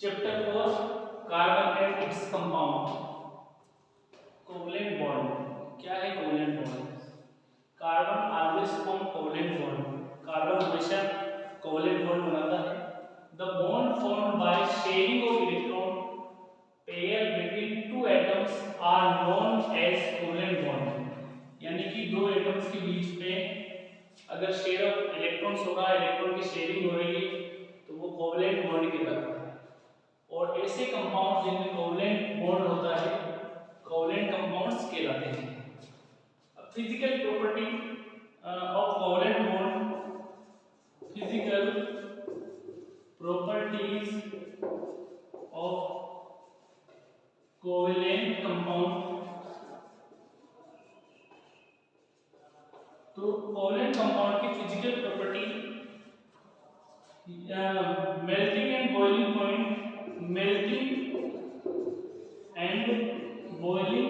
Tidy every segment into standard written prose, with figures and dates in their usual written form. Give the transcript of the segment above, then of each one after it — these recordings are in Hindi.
Chapter 4 carbon and its compound. Covalent bond क्या है? Covalent bond, carbon always form covalent bond, carbon हमेशा कोवलेंट बॉन्ड बनाता है। The bond formed by sharing of electron pair between two atoms are known as covalent bond. यानी कि दो एटम्स के बीच में अगर शेयर ऑफ इलेक्ट्रॉन्स होगा, इलेक्ट्रॉन की शेयरिंग हो रही है, तो वो कोवलेंट बॉन्ड कहलाता है। और ऐसे कंपाउंड जिनमें कोवलेंट बॉन्ड होता है कोवलेंट कंपाउंड्स कहलाते हैं। Physical property of covalent bond, physical properties of covalent compound. तो कोवलेंट कंपाउंड की physical property, melting and boiling point, melting and boiling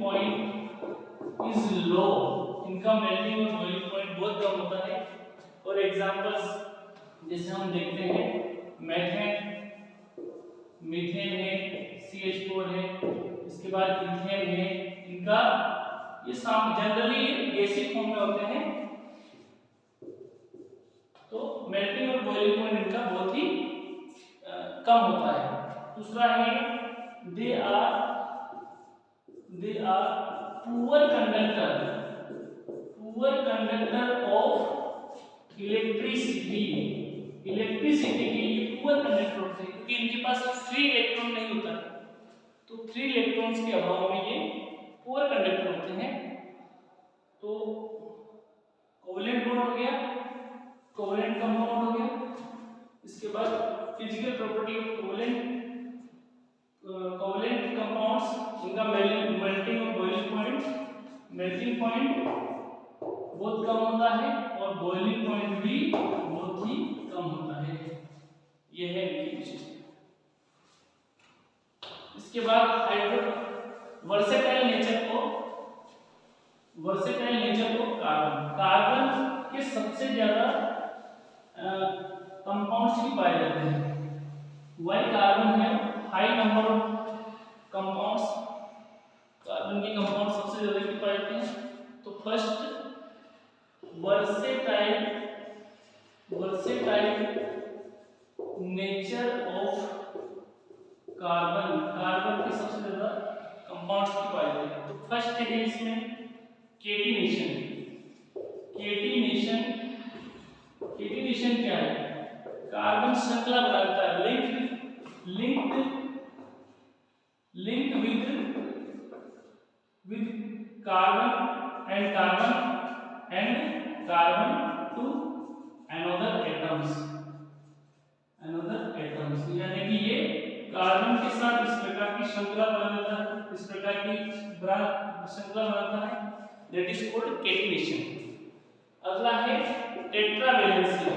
point is low. इनका मेल्टिंग और बॉइलिंग पॉइंट बहुत कम होता है। और एग्जांपल्स जैसे हम देखते हैं मेथेन, मीथेन है, CH4 है, इसके बाद इथेन है, इनका ये जनरली गैसीय फॉर्म में होते हैं। तो मेल्टिंग और बॉइलिंग पॉइंट इनका बहुत ही कम होता है। दूसरा है they are poor conductor of electricity. Electricity के ये पुअर कंडक्टर होते हैं क्योंकि इनके पास फ्री इलेक्ट्रॉन नहीं होता, तो फ्री इलेक्ट्रॉन्स के अभाव में ये पुअर कंडक्टर होते हैं। तो कोवलेंट बॉन्ड हो गया, कोवलेंट कंपाउंड हो गया। इसके बाद physical property of covalent compounds, इनका मेल्टिंग और बॉइलिंग पॉइंट, मेल्टिंग पॉइंट बहुत कम होता है और बॉइलिंग पॉइंट भी बहुत ही कम होता है। यह है इनकी विशेषता। इसके बाद वर्सेटाइल नेचर को कार्बन के सबसे ज्यादा कंपाउंड्स भी पाए जाते हैं। वाई कार्बन है high number of compounds, carbon के कंपाउंड सबसे ज्यादा भी पाए जाते हैं। तो first versatile nature of carbon के सबसे ज्यादा कंपाउंड्स भी पाए जाते हैं। तो फर्स्ट है इसमें केटिनेशन। केटिनेशन क्या है? कार्बन श्रृंखला बनाता है, link with carbon and carbon to another atoms. यानी कि ये कार्बन के साथ इस प्रकार की श्रृंखला बनाता है, इस प्रकार की श्रृंखला बनाता है, दैट इज कॉल्ड केटिनेशन। अगला है टेट्रावैलेंसी।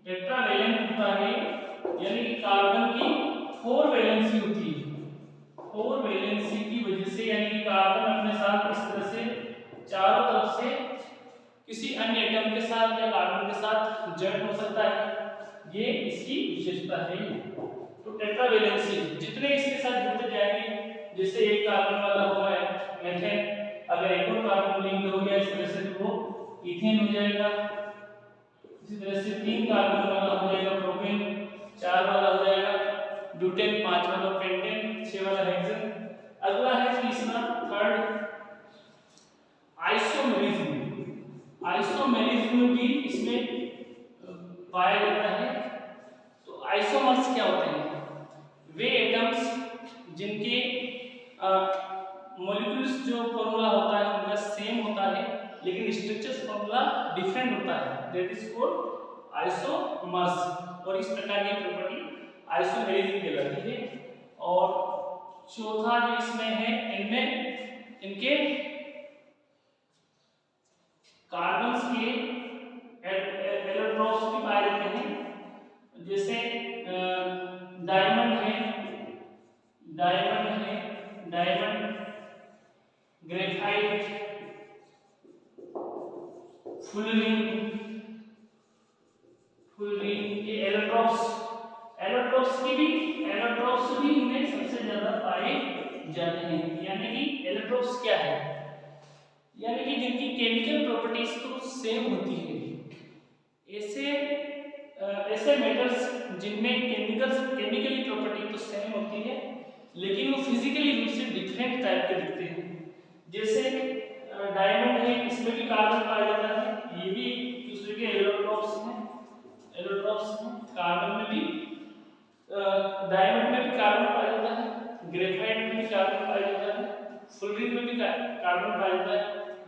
टेट्रावैलेंट होता है, यानी कि कार्बन की 4 वैलेंसी होती है। 4 वैलेंसी की वजह से, यानी कि कार्बन अपने साथ इस तरह से चारों तरफ से किसी अन्य एटम के साथ या कार्बन के साथ जॉइंट हो सकता है। ये इसकी विशेषता है। तो टेट्रावैलेंसी, जितने इसके साथ जुड़ते जाएंगे, जैसे एक कार्बन वाला हुआ है मेथेन, अगर एक और कार्बन लिंक हो गया इस तरह से तो वो इथेन हो जाएगा। इसी तरह से 3 कार्बन वाला हो जाएगा प्रोपेन, 4 वाला हो जाएगा ब्यूटेन, 5 वाला पेंटेन, 6 वाला हेक्सेन। अगला है तीसरा, थर्ड आइसोमेरिज्म भी इसमें पाया जाता है। तो आइसोमर्स क्या होते हैं? वे एटम्स जिनके मॉलिक्यूल्स जो फॉर्मूला होता है उनका सेम होता है लेकिन स्ट्रक्चर फॉर्मूला डिफरेंट होता है, दैट इज कॉल्ड आइसोमर्स। और इस प्रकार की प्रॉपर्टी आइसोमेरिज्म कहलाती है। और चौथा जो इसमें है, इनमें इनके कार्बन्स के एलोट्रोप्स भी पाए जाते हैं। जैसे डायमंड ग्रेफाइट, फुल रिंग ये एलोट्रॉप्स भी इनमें सबसे ज्यादा पाए जाते हैं। यानी कि एलोट्रॉप्स क्या है, यानी कि जिनकी केमिकल प्रॉपर्टीज तो सेम होती है, ऐसे मेटल्स जिनमें केमिकली प्रॉपर्टी तो सेम होती है लेकिन वो फिजिकली रूप से डिफरेंट टाइप के दिखते हैं। जैसे डायमंड है, इसमें भी कार्बन पाया जाता है, ये भी दूसरे के एलोट्रॉप्स हैं। कार्बन में भी डायमंड में भी कार्बन पाया जाता है, ग्रेफाइट में भी कार्बन पाया जाता है, फुलरिन में भी कार्बन पाया जाता है।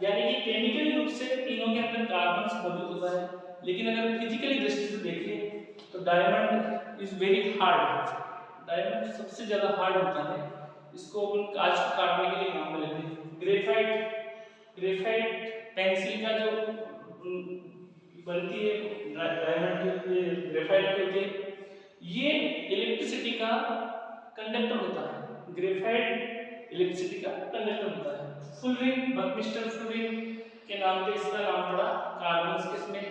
यानी कि केमिकली रूप से तीनों के अंदर कार्बन मौजूद होता है, लेकिन अगर फिजिकली दृष्टि से देखें तो diamond is very hard, diamond सबसे ज्यादा हार्ड होता है, इसको अपन कांच को काटने के लिए काम में लेते हैं। ग्रेफाइट पेंसिल का जो बनती है डायमंड के ग्रेफाइट होती है, ये इलेक्ट्रिसिटी का कंडक्टर होता है, ग्रेफाइट इलेक्ट्रिसिटी का कंडक्टर होता है। फुलरिन, बकमिस्टर फुलरिन के नाम पे इसका नाम पड़ा, कार्बन के इसमें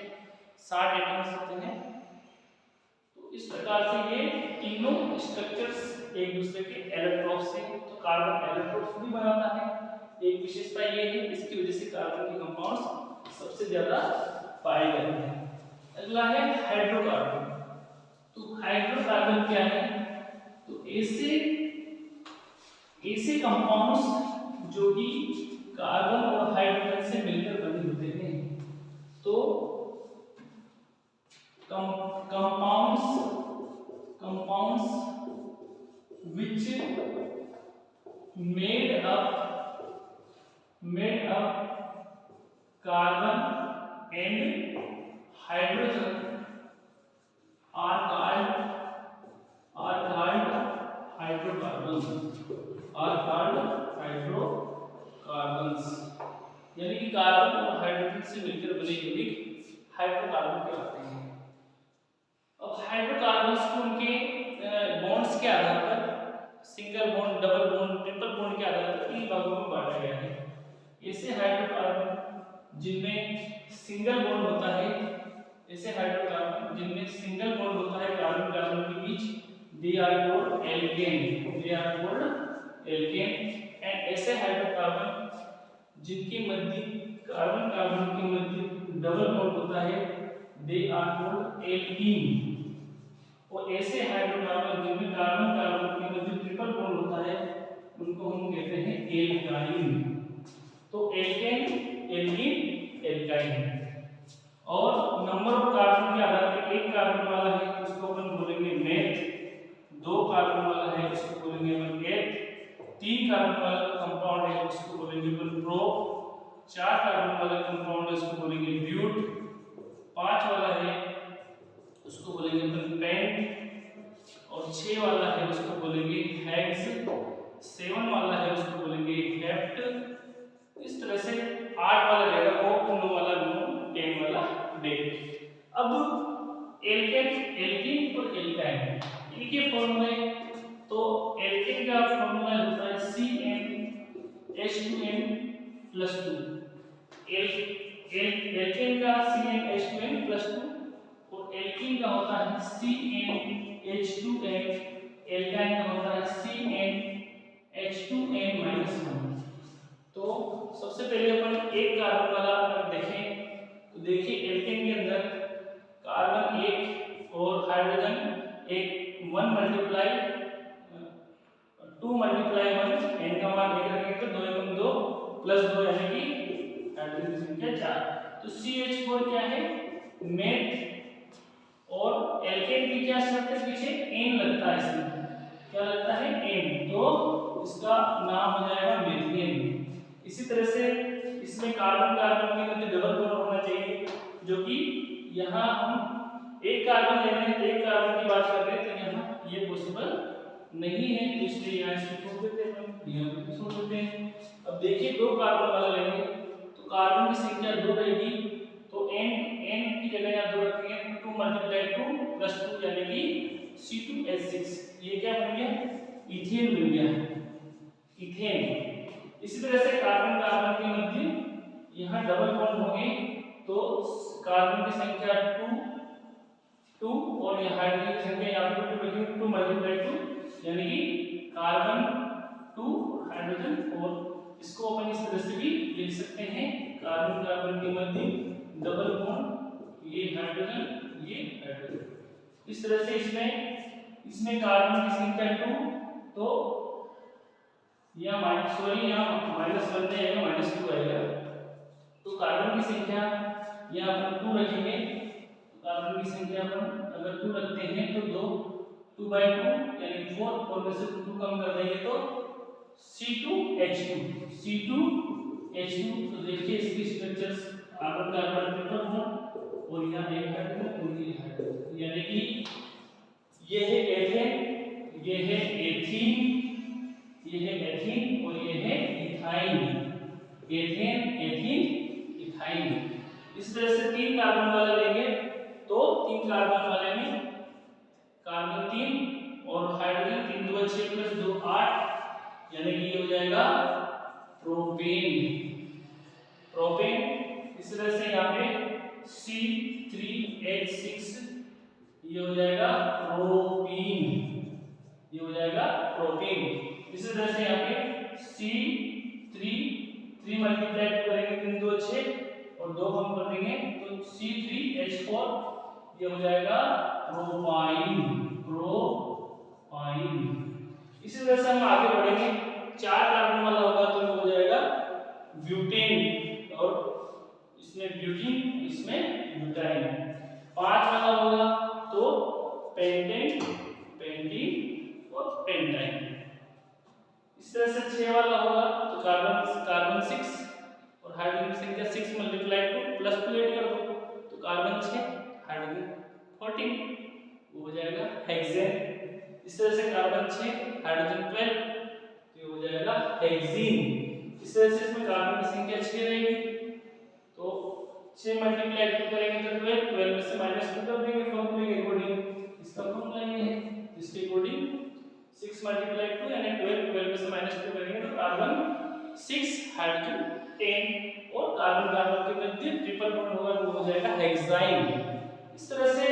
60 एटम्स होते हैं। तो इस प्रकार से ये तीनों स्ट्रक्चर्स एक दूसरे के एलोट्रॉप्स से, तो कार्बन एलोट्रॉप्स भी बनाता है, एक विशेषता ये है, इसकी वजह से कार्बन के कंपाउंड्स सबसे ज्यादा पाए जाते हैं। अगला है हाइड्रोकार्बन। तो हाइड्रोकार्बन क्या है, तो ऐसे कंपाउंड्स जो कि कार्बन और हाइड्रोजन से मिलकर बने होते हैं। तो compounds which made up carbon and hydrogen are called hydrocarbons, यानी कि कार्बन और हाइड्रोजन से मिलकर बने यूनिट हाइड्रोकार्बन कहलाते हैं। अब हाइड्रोकार्बन्स को उनके बॉन्ड्स के आधार पर, single bond, double bond, triple bond के आधार पर 3 भागों में बांटा गया है। ऐसे हाइड्रोकार्बन जिनमें सिंगल बॉन्ड होता है, कार्बन कार्बन के बीच, they are called alkane. And ऐसे हाइड्रोकार्बन जिनके मध्य कार्बन कार्बन के मध्य डबल बॉन्ड होता है, दे आर कॉल्ड एल्कीन। और ऐसे हाइड्रोकार्बन जिनमें कार्बन कार्बन के मध्य ट्रिपल बॉन्ड होता है, उनको हम कहते हैं एल्काइन। तो एल्केन, एल्कीन, एल्काइन। और नंबर ऑफ कार्बन के आधार पर, एक कार्बन वाला है उसको अपन बोलेंगे मेथ, 2 कार्बन वाला है उसको बोलेंगे अपन एथ, 3 कार्बन वाला कंपाउंड है उसको बोलेंगे अपन प्रो, 4 कार्बन वाला कंपाउंड है उसको बोलेंगे ब्यूट, 5 वाला है उसको बोलेंगे अपन पेंट, और 6 वाला है उसको बोलेंगे हेक्स, 7 वाला है उसको बोलेंगे हेप्ट। इस तरह से 8 वाला रहेगा ऑक्ट, 9 वाला नॉन, 10 वाला डेट। अब एल्केन और एल्काइन इनके फॉर्मूले, तो एल्केन का फॉर्मूला होता है CnH2n+2, एल्केन का CnH2n+2, और एल्कीन का होता है CnH2n, एल्काइन का होता है CnH2n-1। तो सबसे पहले अपन एक कार्बन वाला अगर देखें तो देखिए एल्केन के अंदर कार्बन 1 और हाइड्रोजन 1 मल्टीप्लाई 2 मल्टीप्लाई 1, n का मान 1 रखेंगे तो 2 × 2 + 2 यानी कि हाइड्रोजन की संख्या 4। तो CH4 क्या है, मेथ, और एल्केन की क्या शर्त है पीछे, n लगता है, इसमें क्या लगता है, n, तो इसका नाम हो जाएगा मेथियन। इसी तरह से इसमें कार्बन कार्बन के मध्य डबल बॉन्ड होना चाहिए, जो कि यहाँ हम एक कार्बन ले रहे हैं तो एक कार्बन की बात कर रहे हैं, तो यहाँ ये पॉसिबल नहीं है, तो इसलिए यहाँ इसको छोड़ देते हैं, यहाँ पे छोड़ देते हैं। अब देखिए 2 कार्बन वाला लेंगे तो कार्बन की संख्या 2 रहेगी, तो n की जगह यहाँ 2 रखेंगे, 2 × 2 + 2 यानी कि C2H6, ये क्या बन गया, इथेन बन गया, इथेन। इसी तरह से कार्बन कार्बन के मध्य यहाँ डबल बॉन्ड होंगे, तो कार्बन की संख्या 2 और यहाँ हाइड्रोजन की संख्या यहाँ पे 2 लिखी 2 मल्टीप्लाई 2 यानी कि कार्बन 2 हाइड्रोजन 4। इसको अपन इस तरह से भी लिख सकते हैं, कार्बन कार्बन के मध्य डबल बॉन्ड, ये हाइड्रोजन। इस तरह से इसमें कार्बन की संख्या 2, तो यहाँ -1 नहीं आएगा, -2 आएगा। तो कार्बन की संख्या यहाँ अपन 2 रखेंगे, कार्बन की संख्या अपन अगर 2 रखते हैं तो 2 बाई 2 यानी 4 में से 2 कम कर देंगे तो C2H2। तो देखिए इसकी structures carbon carbon triple bond और यहाँ एक हाइड्रोजन और ये हाइड्रोजन, यानी कि ये है एथेन, ये है एथीन, ये है एथीन और ये है इथाइन। Ethane, ethene, ethyne. इस तरह से 3 कार्बन वाला लेंगे तो 3 कार्बन वाले में कार्बन 3 और हाइड्रोजन 3 2 6 + 2 8, यानी कि ये हो जाएगा प्रोपेन। इस तरह से यहाँ पे C3H6 ये हो जाएगा प्रोपीन। इसी तरह से यहाँ पे C3 मल्टीप्लाई करेंगे 3 2 6 और 2 कम कर देंगे तो C3H4 ये हो जाएगा प्रोपाइन। इसी तरह से हम आगे बढ़ेंगे, 4 कार्बन वाला होगा तो वो हो जाएगा ब्यूटेन, और इसमें ब्यूटीन, इसमें ब्यूटाइन। 5 वाला होगा तो पेंटेन, पेंटीन और पेंटाइन। इस तरह से 6 वाला होगा तो कार्बन 6 और हाइड्रोजन की संख्या 6 मल्टीप्लाई 2 प्लस 2 ऐड कर दो तो कार्बन 6 हाइड्रोजन 14, वो हो जाएगा हेक्सेन। इस तरह से कार्बन 6 हाइड्रोजन 12 तो ये हो जाएगा हेक्सीन। इस तरह से इसमें कार्बन की संख्या 6 रहेगी तो 6 मल्टीप्लाई 2 करेंगे तो 12 में से -2 कर देंगे फॉर्मूले के अकॉर्डिंग। इसका फॉर्मूला ये है जिसके अकॉर्डिंग 6 मल्टीप्लाई 2 यानी 12 में से -2 करेंगे तो कार्बन 6 हाइड्रोजन 10 और कार्बन कार्बन के मध्य ट्रिपल बॉन्ड होगा तो हो जाएगा हेक्साइन। इस तरह से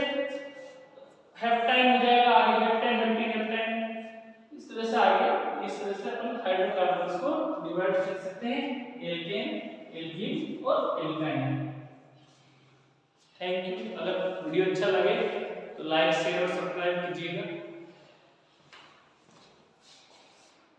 हेप्टाइन हो जाएगा, आगे हेप्टाइन, इस तरह से आगे इस तरह से अपन हाइड्रोकार्बन्स को डिवाइड कर सकते हैं, एल्केन, एल्कीन और एल्काइन। Thank you. अगर वीडियो अच्छा लगे तो लाइक शेयर और सब्सक्राइब कीजिएगा।